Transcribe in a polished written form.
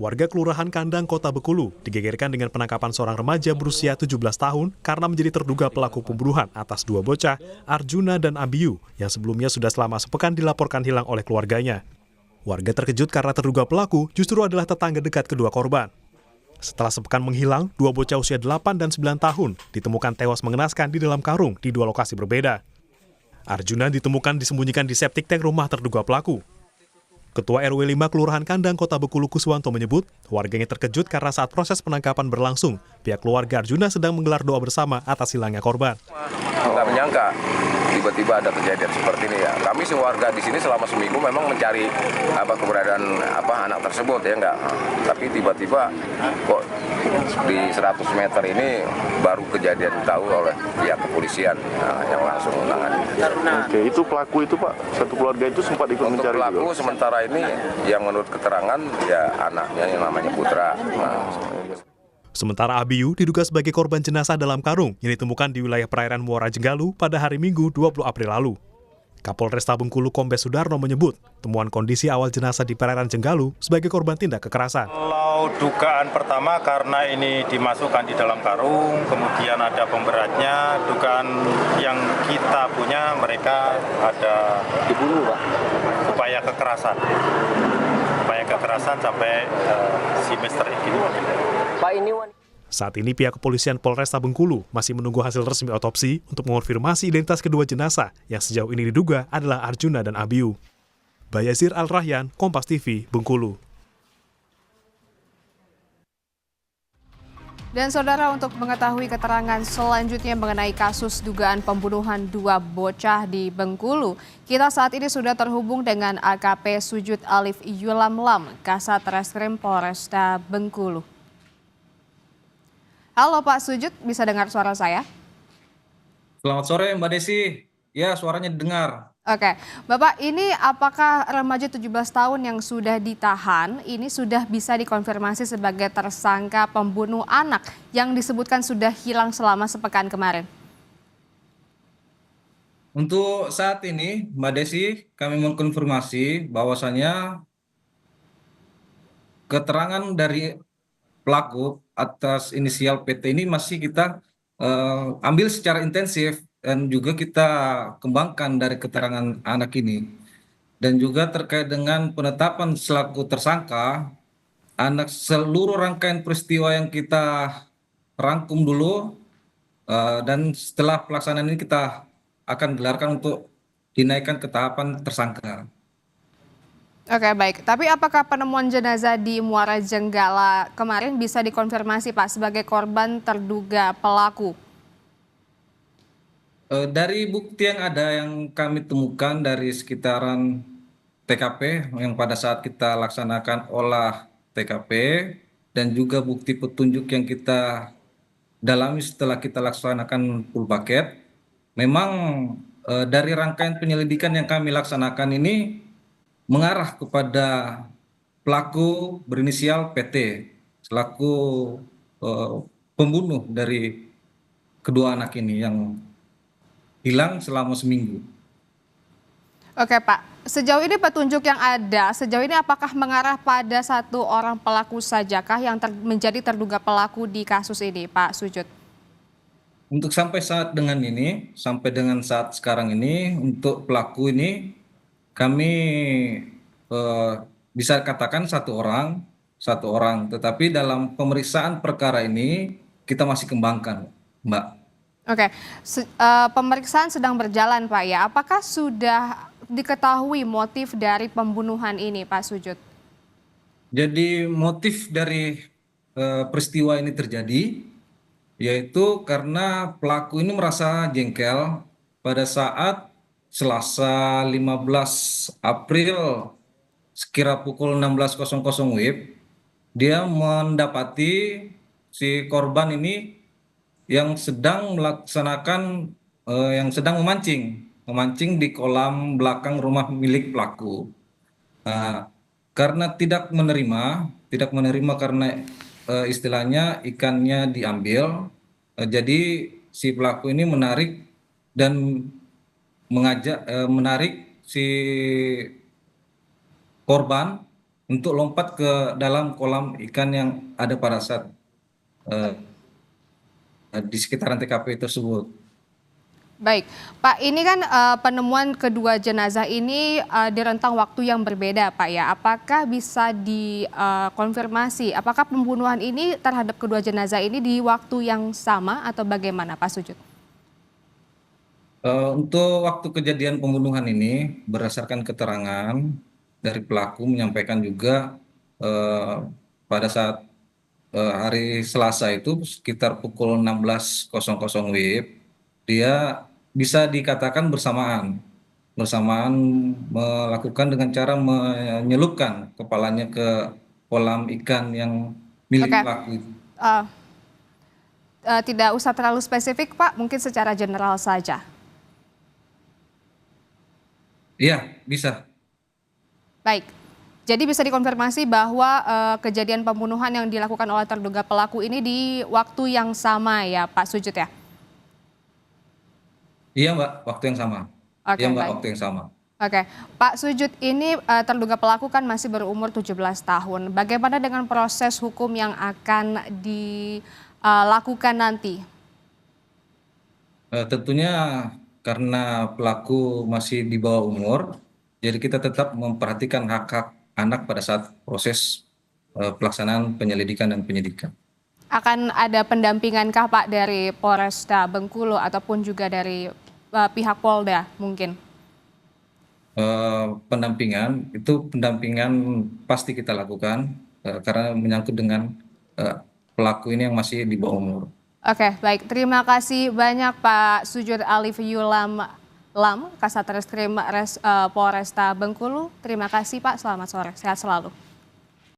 Warga Kelurahan Kandang, Kota Bengkulu digegerkan dengan penangkapan seorang remaja berusia 17 tahun karena menjadi terduga pelaku pembunuhan atas dua bocah, Arjuna dan Abiyu, yang sebelumnya sudah selama sepekan dilaporkan hilang oleh keluarganya. Warga terkejut karena terduga pelaku justru adalah tetangga dekat kedua korban. Setelah sepekan menghilang, dua bocah usia 8 dan 9 tahun ditemukan tewas mengenaskan di dalam karung di dua lokasi berbeda. Arjuna ditemukan disembunyikan di septic tank rumah terduga pelaku. Ketua RW 5 Kelurahan Kandang, Kota Bengkulu Kuswanto menyebut, warganya terkejut karena saat proses penangkapan berlangsung, pihak keluarga Arjuna sedang menggelar doa bersama atas hilangnya korban. Nggak menyangka tiba-tiba ada kejadian seperti ini ya. Kami sewarga di sini selama seminggu memang mencari keberadaan anak tersebut ya enggak. Tapi tiba-tiba kok di 100 meter ini baru kejadian tahu oleh pihak kepolisian yang langsung menangani. Oke, itu pelaku itu Pak, satu keluarga itu sempat ikut Untuk mencari pelaku juga. Sementara ini yang menurut keterangan ya anaknya yang namanya Putra. Sementara Abiyu diduga sebagai korban jenazah dalam karung yang ditemukan di wilayah perairan Muara Jenggalu pada hari Minggu 20 April lalu. Kapolresta Bengkulu Kombes Sudarno menyebut temuan kondisi awal jenazah di perairan Jenggalu sebagai korban tindak kekerasan. Kalau dugaan pertama karena ini dimasukkan di dalam karung, kemudian ada pemberatnya, dugaan yang kita punya mereka ada dibunuh, Pak. Upaya kekerasan sampai si Mister ini. Pak, ini Saat ini pihak kepolisian Polresta Bengkulu masih menunggu hasil resmi otopsi untuk mengonfirmasi identitas kedua jenazah yang sejauh ini diduga adalah Arjuna dan Abiyu. Bayazir Al-Rahyan, Kompas TV, Bengkulu. Dan saudara, untuk mengetahui keterangan selanjutnya mengenai kasus dugaan pembunuhan dua bocah di Bengkulu, kita saat ini sudah terhubung dengan AKP Sujud Alif Yulamlam, Kasat Reskrim Polresta Bengkulu. Halo Pak Sujud, bisa dengar suara saya? Selamat sore Mbak Desi, ya suaranya didengar. Oke, Bapak, ini apakah remaja 17 tahun yang sudah ditahan ini sudah bisa dikonfirmasi sebagai tersangka pembunuh anak yang disebutkan sudah hilang selama sepekan kemarin? Untuk saat ini Mbak Desi, kami mengkonfirmasi bahwasannya keterangan dari pelaku atas inisial PT ini masih kita ambil secara intensif dan juga kita kembangkan dari keterangan anak ini. Dan juga terkait dengan penetapan selaku tersangka, anak seluruh rangkaian peristiwa yang kita rangkum dulu dan setelah pelaksanaan ini kita akan gelarkan untuk dinaikkan ke tahapan tersangka. Oke, baik. Tapi apakah penemuan jenazah di Muara Jenggala kemarin bisa dikonfirmasi Pak sebagai korban terduga pelaku? Dari bukti yang ada yang kami temukan dari sekitaran TKP yang pada saat kita laksanakan olah TKP dan juga bukti petunjuk yang kita dalami setelah kita laksanakan full paket, memang dari rangkaian penyelidikan yang kami laksanakan ini mengarah kepada pelaku berinisial PT selaku pembunuh dari kedua anak ini yang hilang selama seminggu. Oke Pak, sejauh ini petunjuk yang ada, sejauh ini apakah mengarah pada satu orang pelaku sajakah yang menjadi terduga pelaku di kasus ini Pak Sujud? Untuk sampai saat sekarang ini, untuk pelaku ini kami bisa katakan satu orang, tetapi dalam pemeriksaan perkara ini kita masih kembangkan, Mbak. Oke, pemeriksaan sedang berjalan Pak ya. Apakah sudah diketahui motif dari pembunuhan ini Pak Sujud? Jadi motif dari peristiwa ini terjadi yaitu karena pelaku ini merasa jengkel pada saat Selasa 15 April sekira pukul 16.00 WIB, dia mendapati si korban ini yang sedang memancing di kolam belakang rumah milik pelaku. Nah, karena tidak menerima karena istilahnya ikannya diambil, jadi si pelaku ini menarik dan menarik si korban untuk lompat ke dalam kolam ikan yang ada pada saat eh, di sekitaran TKP tersebut. Baik, Pak, ini kan penemuan kedua jenazah ini di rentang waktu yang berbeda, Pak ya. Apakah bisa dikonfirmasi, apakah pembunuhan ini terhadap kedua jenazah ini di waktu yang sama atau bagaimana, Pak Sujud? Untuk waktu kejadian pembunuhan ini, berdasarkan keterangan dari pelaku menyampaikan juga eh, pada saat hari Selasa itu sekitar pukul 16.00 WIB, dia bisa dikatakan bersamaan melakukan dengan cara menyelupkan kepalanya ke kolam ikan yang milik Oke, pelaku itu. eh, tidak usah terlalu spesifik, Pak, mungkin secara general saja. Iya, bisa. Baik, jadi bisa dikonfirmasi bahwa kejadian pembunuhan yang dilakukan oleh terduga pelaku ini di waktu yang sama ya, Pak Sujud ya? Iya, Mbak, waktu yang sama. Oke, Iya, Mbak, baik. waktu yang sama. Oke, Pak Sujud, ini terduga pelaku kan masih berumur 17 tahun. Bagaimana dengan proses hukum yang akan dilakukan nanti? Tentunya karena pelaku masih di bawah umur, jadi kita tetap memperhatikan hak-hak anak pada saat proses pelaksanaan penyelidikan dan penyidikan. Akan ada pendampingankah Pak dari Polresta Bengkulu ataupun juga dari pihak Polda mungkin? Pendampingan pasti kita lakukan karena menyangkut dengan pelaku ini yang masih di bawah umur. Oke, baik. Terima kasih banyak Pak Sujud Alif Yulam Lam, Kasat Reskrim Polresta Bengkulu. Terima kasih Pak, selamat sore. Sehat selalu.